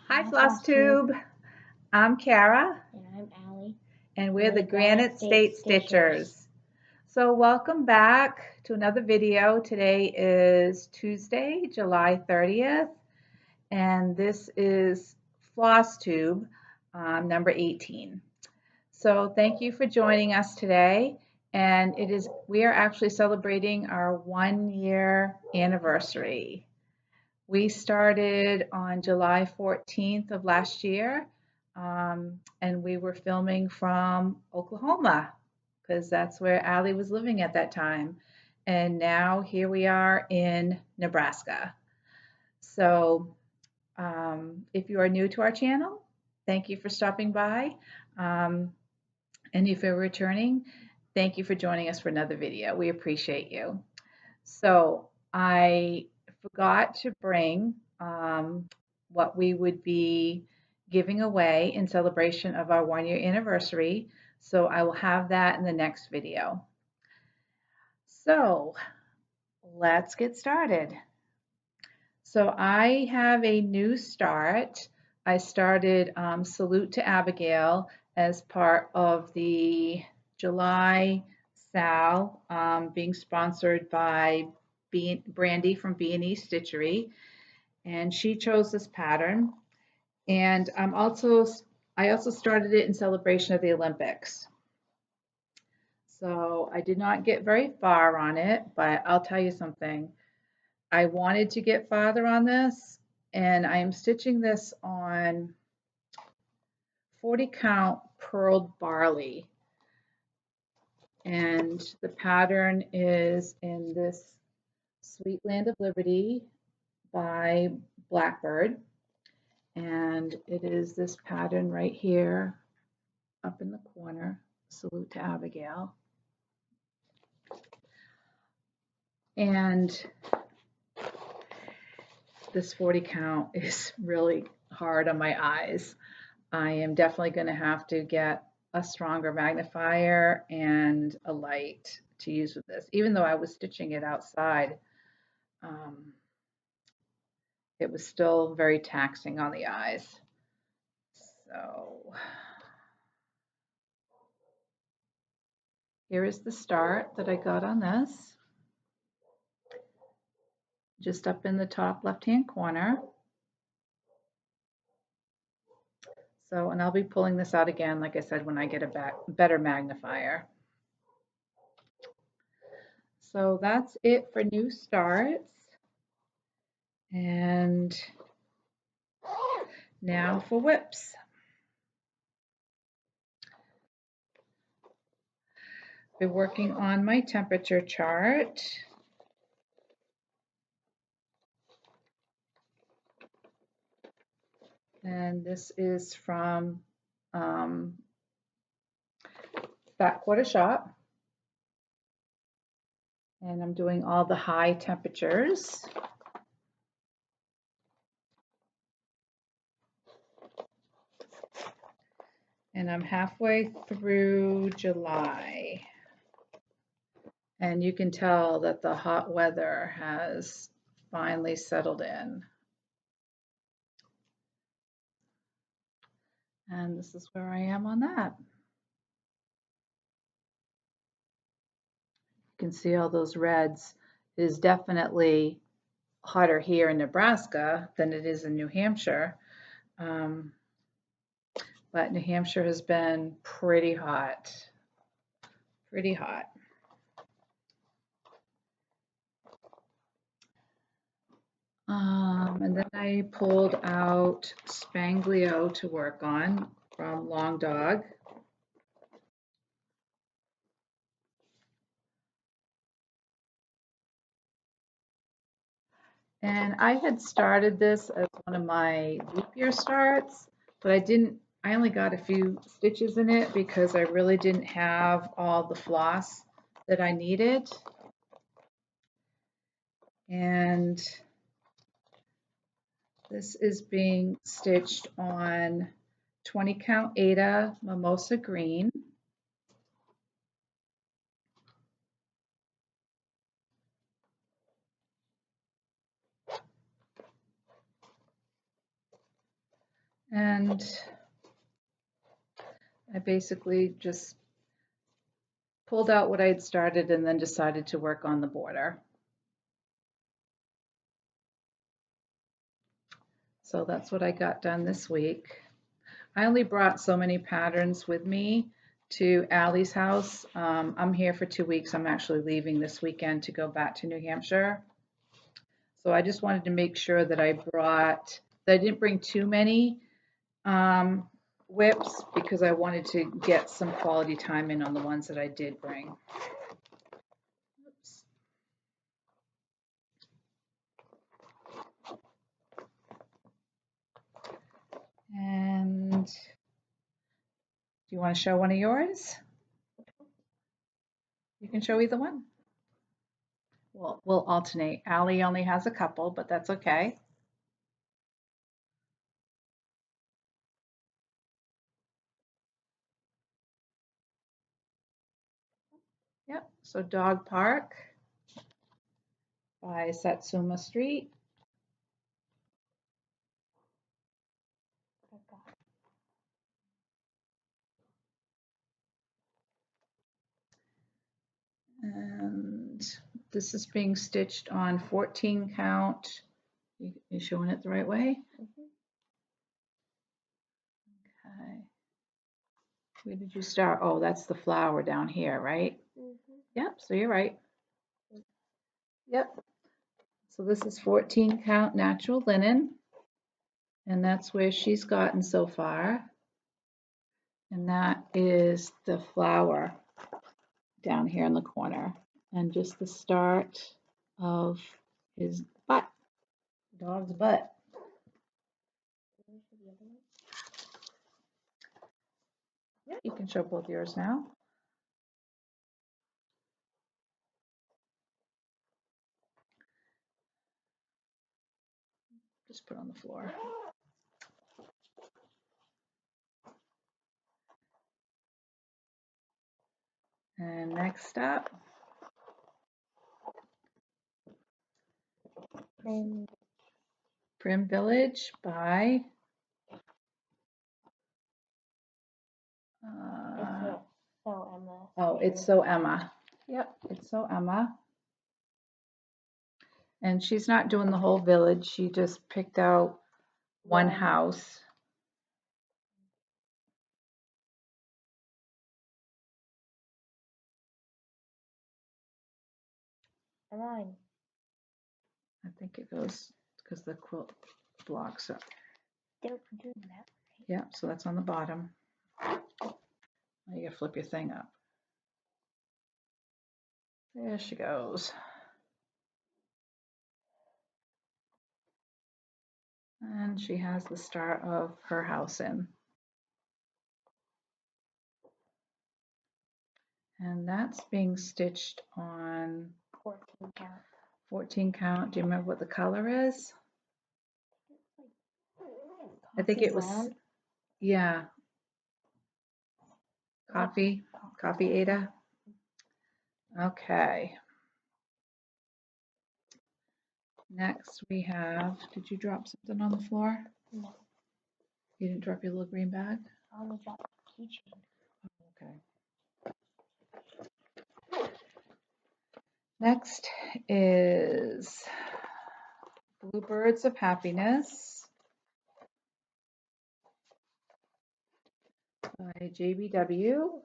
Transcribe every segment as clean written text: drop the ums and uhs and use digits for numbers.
Hi, Hi, Flosstube. Flosstube. I'm Kara, And I'm Allie. and we're We're the the Granite Granite State State Stitchers. Stitchers. So, welcome back to another video. Today is Tuesday, July 30th, and this is Flosstube number 18. So, thank you for joining us today. And we are actually celebrating our 1 year anniversary. We started on July 14th of last year, and we were filming from Oklahoma because that's where Allie was living at that time. And now here we are in Nebraska. So, if you are new to our channel, thank you for stopping by. Um, and if you're returning, thank you for joining us for another video. We appreciate you. So I forgot to bring what we would be giving away in celebration of our 1 year anniversary. So I will have that in the next video. So let's get started. So I have a new start. I started Salute to Abigail as part of the July Sal being sponsored by Brandy from B&E Stitchery, and she chose this pattern. And I also started it in celebration of the Olympics. So I did not get very far on it, but I'll tell you something. I wanted to get farther on this, and I am stitching this on 40 count purled barley. And the pattern is in this Sweet Land of Liberty by Blackbird. And it is this pattern right here up in the corner, Salute to Abigail. And this 40 count is really hard on my eyes. I am definitely going to have to get a stronger magnifier and a light to use with this. Even though I was stitching it outside, it was still very taxing on the eyes. So here is the start that I got on this. Just up in the top left-hand corner. So, and I'll be pulling this out again, like I said, when I get a better magnifier. So that's it for new starts. And now for whips. Been working on my temperature chart. And this is from Fat Quarter Shop. And I'm doing all the high temperatures. And I'm halfway through July. And you can tell that the hot weather has finally settled in. And this is where I am on that. You can see all those reds. It is definitely hotter here in Nebraska than it is in New Hampshire. But New Hampshire has been pretty hot. Pretty hot. And then I pulled out Spanglio to work on from Long Dog. And I had started this as one of my leap year starts, but I only got a few stitches in it because I really didn't have all the floss that I needed. And this is being stitched on 20 count Aida Mimosa Green. And I basically just pulled out what I had started and then decided to work on the border. So that's what I got done this week. I only brought so many patterns with me to Allie's house. I'm here for 2 weeks. I'm actually leaving this weekend to go back to New Hampshire. So I just wanted to make sure that I didn't bring too many whips because I wanted to get some quality time in on the ones that I did bring. Oops. And do you want to show one of yours? You can show either one. We'll alternate. Allie only has a couple, but that's okay. Yep, so Dog Park by Satsuma Street. And this is being stitched on 14 count. You showing it the right way? Okay. Where did you start? Oh, that's the flower down here, right? Yep, so you're right. Yep. So this is 14 count natural linen, and that's where she's gotten so far. And that is the flower down here in the corner, and just the start of his butt, dog's butt. Yeah, you can show both yours now. Just put on the floor. And next up, Prim Village by It's So Emma. Yep, It's So Emma. And she's not doing the whole village. She just picked out one house. Mine. I think it goes because the quilt blocks up. They're doing that, right? Yeah, so that's on the bottom. Now you gotta flip your thing up. There she goes. And she has the start of her house in. And that's being stitched on 14 count. 14 count. Do you remember what the color is? I think it was, brown. yeah. Coffee Ada. Okay. Next we have, did you drop something on the floor? No, You didn't drop your little green bag? I only dropped the keychain. Okay. Next is Bluebirds of Happiness by JBW.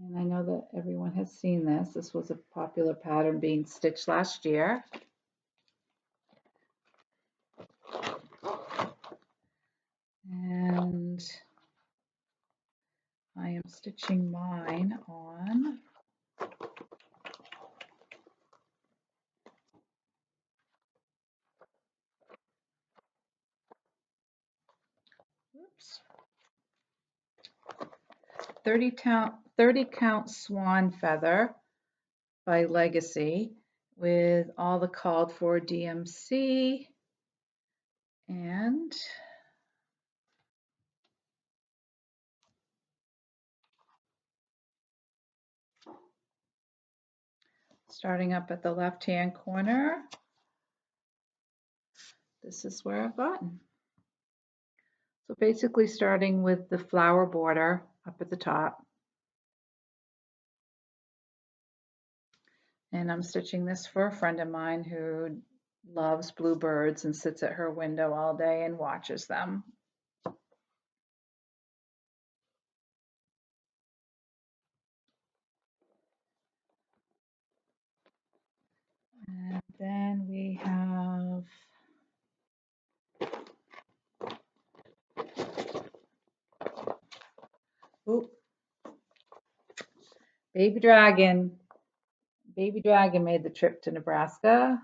And I know that everyone has seen this. This was a popular pattern being stitched last year. And I am stitching mine on oops, 30 count swan feather by Legacy with all the called for DMC and starting up at the left hand corner. This is where I've gotten. So basically starting with the flower border up at the top. And I'm stitching this for a friend of mine who loves bluebirds and sits at her window all day and watches them. And then we have Baby Dragon. Baby Dragon made the trip to Nebraska.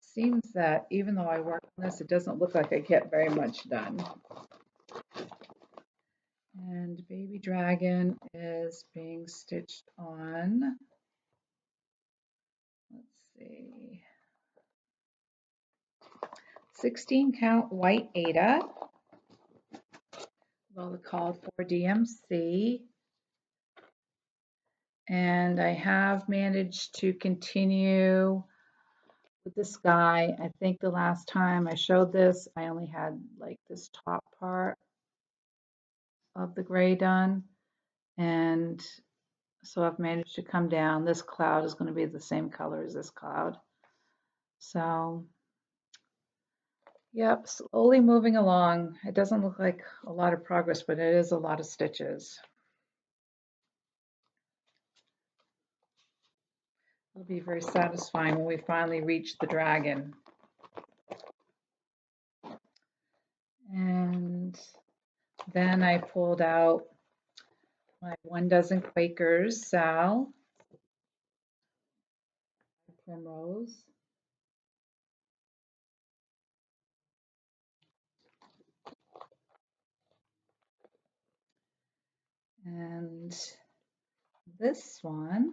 Seems that even though I work on this, it doesn't look like I get very much done. And Baby Dragon is being stitched on, let's see, 16 count white Aida, well, the called for DMC. And I have managed to continue with the sky. I think the last time I showed this, I only had like this top part of the gray done. And so I've managed to come down. This cloud is going to be the same color as this cloud. So, yep, slowly moving along. It doesn't look like a lot of progress, but it is a lot of stitches. It'll be very satisfying when we finally reach the dragon. And then I pulled out my 1 dozen Quakers, Sal, Primrose, and this one,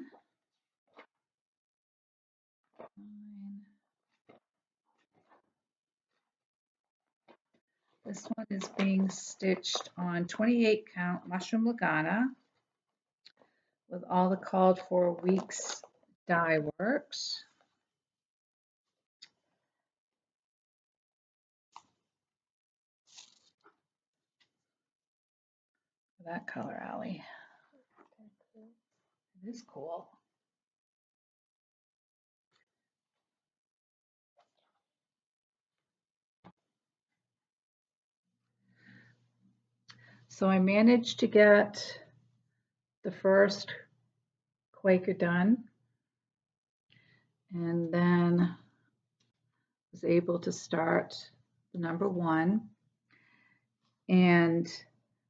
this one is being stitched on 28 count Mushroom Lagana with all the called for weeks dye works. That color, Allie. It is cool. So I managed to get the first Quaker done, and then was able to start the number 1. And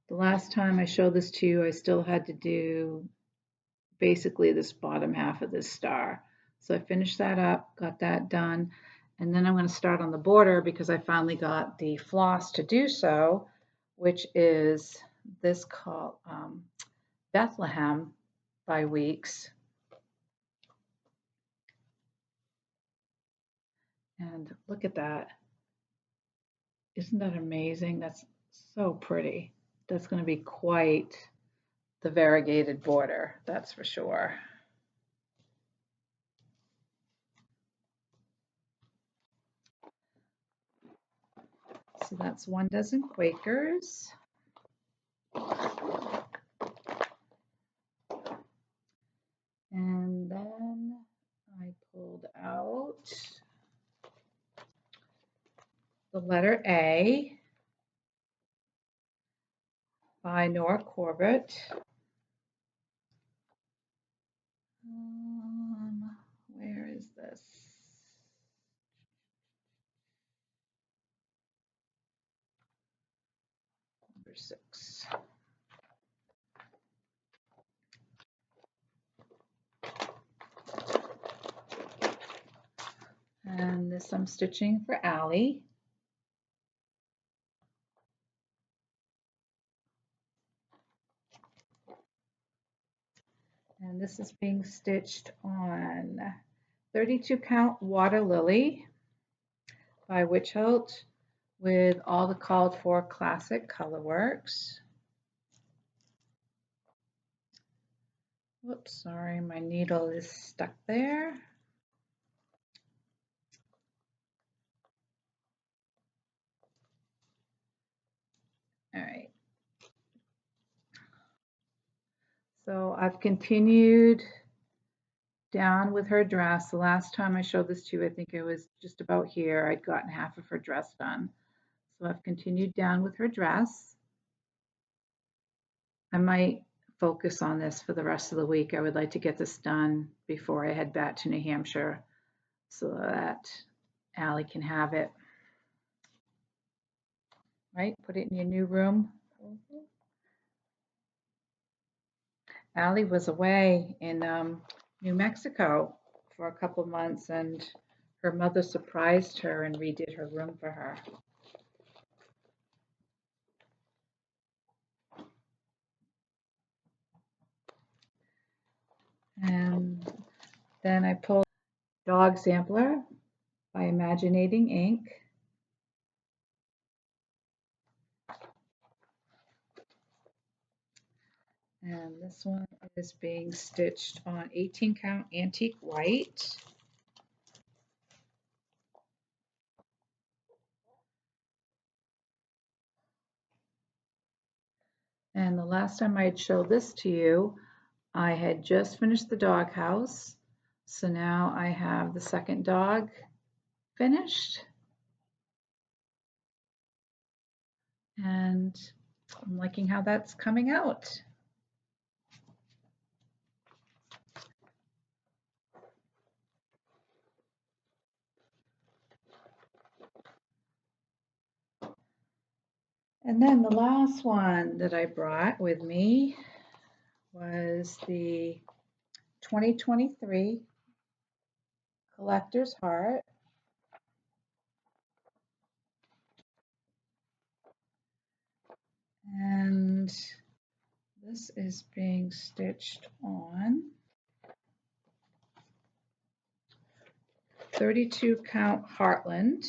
the last time I showed this to you, I still had to do basically this bottom half of this star. So I finished that up, got that done, and then I'm going to start on the border because I finally got the floss to do so, which is this called Bethlehem by Weeks. And look at that. Isn't that amazing? That's so pretty. That's going to be quite the variegated border, that's for sure. So that's 1 dozen Quakers. And then I pulled out the letter A by Nora Corbett. Where is this? Number 6. And this I'm stitching for Allie. And this is being stitched on 32 count Water Lily by Witch Hilt with all the called for classic color works. Whoops, sorry, my needle is stuck there. So I've continued down with her dress. The last time I showed this to you, I think it was just about here. I'd gotten half of her dress done. So I've continued down with her dress. I might focus on this for the rest of the week. I would like to get this done before I head back to New Hampshire so that Allie can have it. Right? Put it in your new room. Mm-hmm. Allie was away in New Mexico for a couple months, and her mother surprised her and redid her room for her. And then I pulled Dog Sampler by Imaginating Ink. And this one is being stitched on 18 count antique white. And the last time I had showed this to you, I had just finished the dog house. So now I have the second dog finished. And I'm liking how that's coming out. And then the last one that I brought with me was the 2023 Collector's Heart. And this is being stitched on 32 count Heartland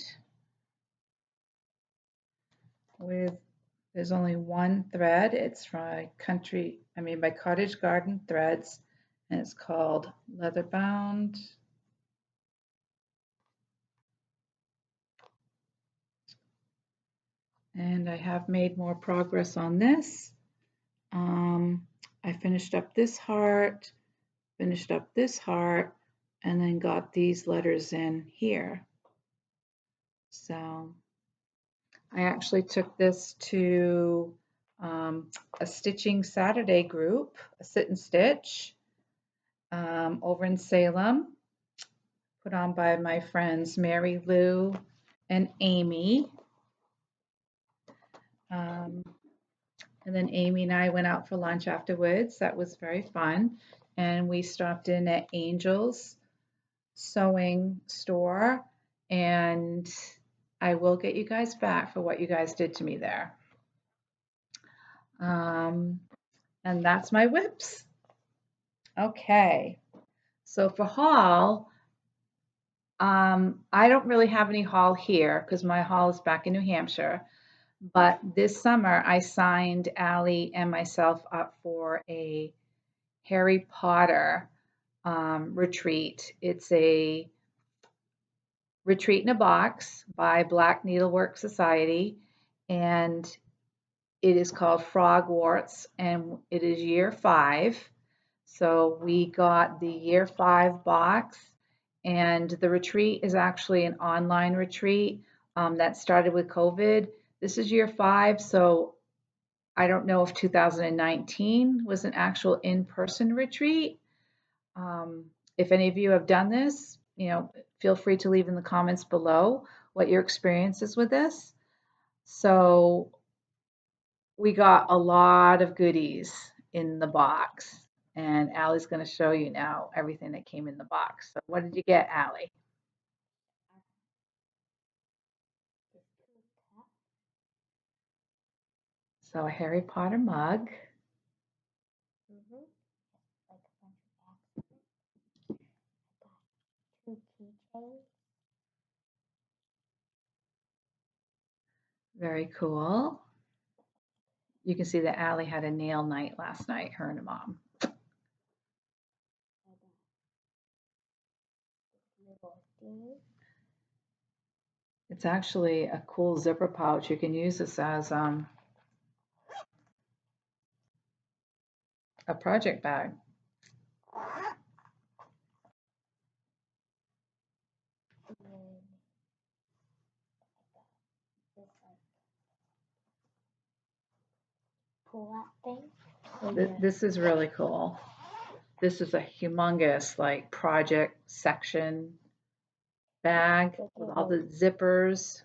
with, there's only one thread. It's by by Cottage Garden Threads, and it's called Leather Bound. And I have made more progress on this. I finished up this heart, finished up this heart, and then got these letters in here. So I actually took this to a Stitching Saturday group, a sit and stitch, over in Salem, put on by my friends Mary Lou and Amy. And then Amy and I went out for lunch afterwards. That was very fun. And we stopped in at Angel's Sewing Store, and I will get you guys back for what you guys did to me there. And that's my whips. Okay, so for haul, I don't really have any haul here because my haul is back in New Hampshire. But this summer, I signed Allie and myself up for a Harry Potter retreat. It's a retreat in a box by Black Needlework Society, and it is called Frogwarts, and it is year 5. So we got the year 5 box, and the retreat is actually an online retreat that started with COVID. This is year 5, so I don't know if 2019 was an actual in-person retreat. If any of you have done this, feel free to leave in the comments below what your experience is with this. So we got a lot of goodies in the box, and Allie's going to show you now everything that came in the box. So what did you get, Allie? So a Harry Potter mug. Mm-hmm. Like a bunch of boxes. I got 2 keychains. Very cool. You can see that Allie had a nail night last night, her and her mom. I got this little thingy. It's actually a cool zipper pouch. You can use this as a a project bag. And then this like pull-out thing. This is really cool. This is a humongous like project section bag with all the zippers.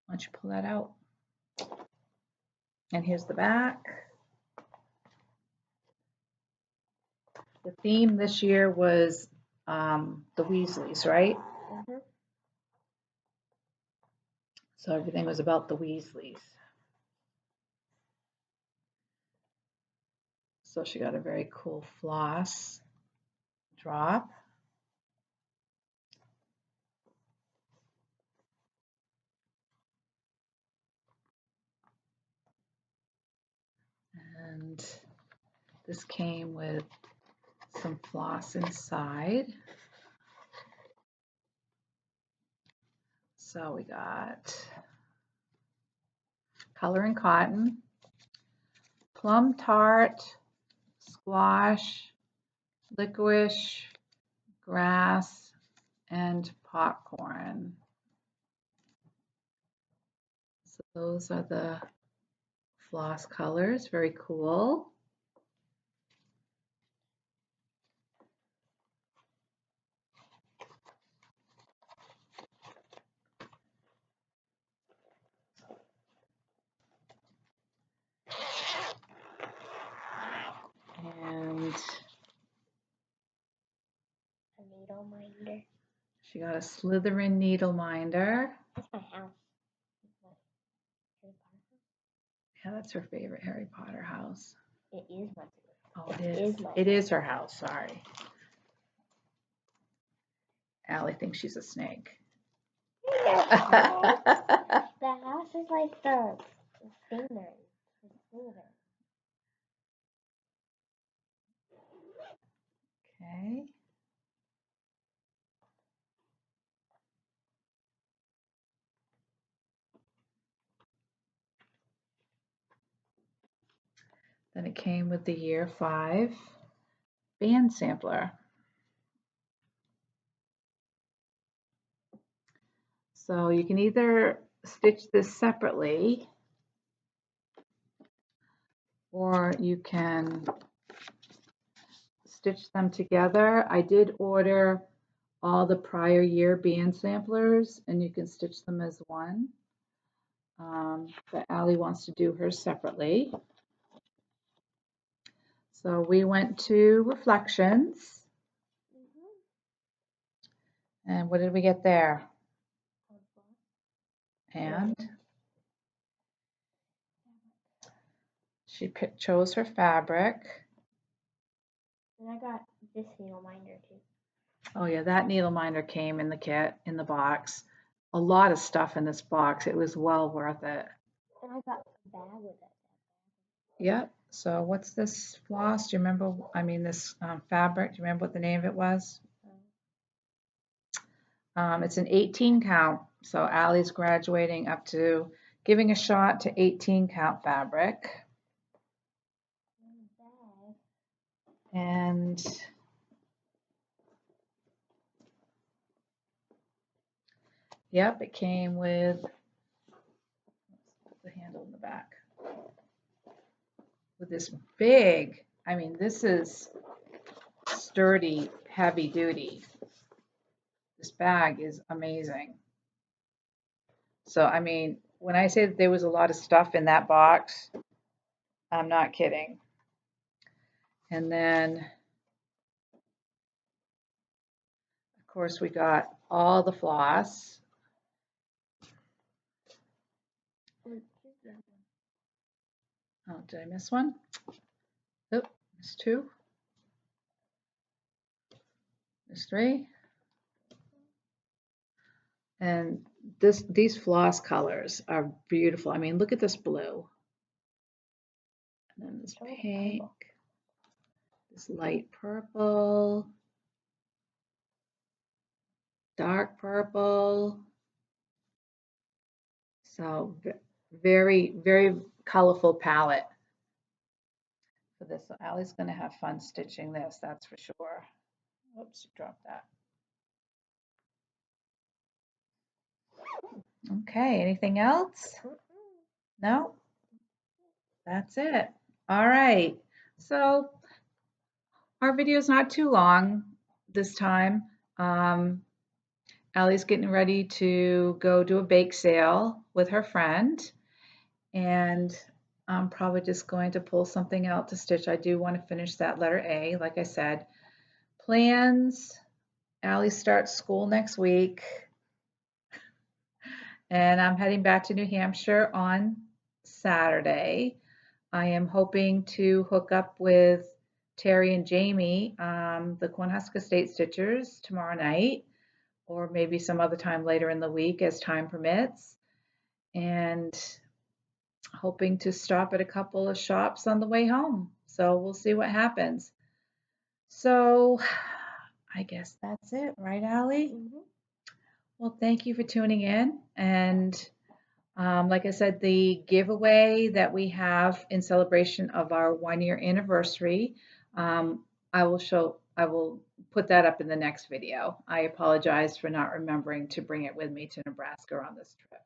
Why don't you pull that out? And here's the back. The theme this year was the Weasleys, right? Mm-hmm. So everything was about the Weasleys. So she got a very cool floss drop. And this came with some floss inside. So we got Color and Cotton, Plum Tart, Squash, Licorice, Grass, and Popcorn. So those are the floss colors, very cool. And A needle minder. she got a Slytherin needle minder. That's my house. Harry Potter house. Yeah, that's her favorite Harry Potter house. It is my favorite. Oh, it is. my It is her house, sorry. Allie thinks she's a snake. The house is like the finger. The finger. Okay. Then it came with the year 5 band sampler. So you can either stitch this separately or you can stitch them together. I did order all the prior year band samplers and you can stitch them as one. But Allie wants to do hers separately. So we went to Reflections. And what did we get there? And she chose her fabric. And I got this needle minder too. Oh yeah, that needle minder came in the kit, in the box. A lot of stuff in this box. It was well worth it. And I got a bag with it. Yep. So what's this floss? Do you remember? I mean, this fabric. Do you remember what the name of it was? It's an 18 count. So Allie's graduating up to giving a shot to 18 count fabric. And yep, it came with the handle in the back. With this big, I mean, this is sturdy, heavy duty. This bag is amazing. So, I mean, when I say that there was a lot of stuff in that box, I'm not kidding. And then, of course, we got all the floss. Oh, did I miss one? Oh, missed 2. Missed 3. And these floss colors are beautiful. I mean, look at this blue. And then this pink, this light purple, dark purple. So very, very colorful palette. for this. So Allie's going to have fun stitching this, that's for sure. Oops, dropped that. Okay, anything else? No? That's it. All right. So our video is not too long this time. Allie's getting ready to go do a bake sale with her friend, and I'm probably just going to pull something out to stitch. I do want to finish that letter A, like I said. Plans. Allie starts school next week, and I'm heading back to New Hampshire on Saturday. I am hoping to hook up with Terry and Jamie, the Cornhusker State Stitchers, tomorrow night, or maybe some other time later in the week as time permits, and hoping to stop at a couple of shops on the way home. So we'll see what happens. So I guess that's it, right, Allie? Mm-hmm. Well, thank you for tuning in. And like I said, the giveaway that we have in celebration of our 1 year anniversary, I will put that up in the next video. I apologize for not remembering to bring it with me to Nebraska on this trip.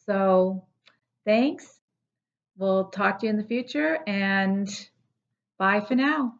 So thanks. We'll talk to you in the future, and bye for now.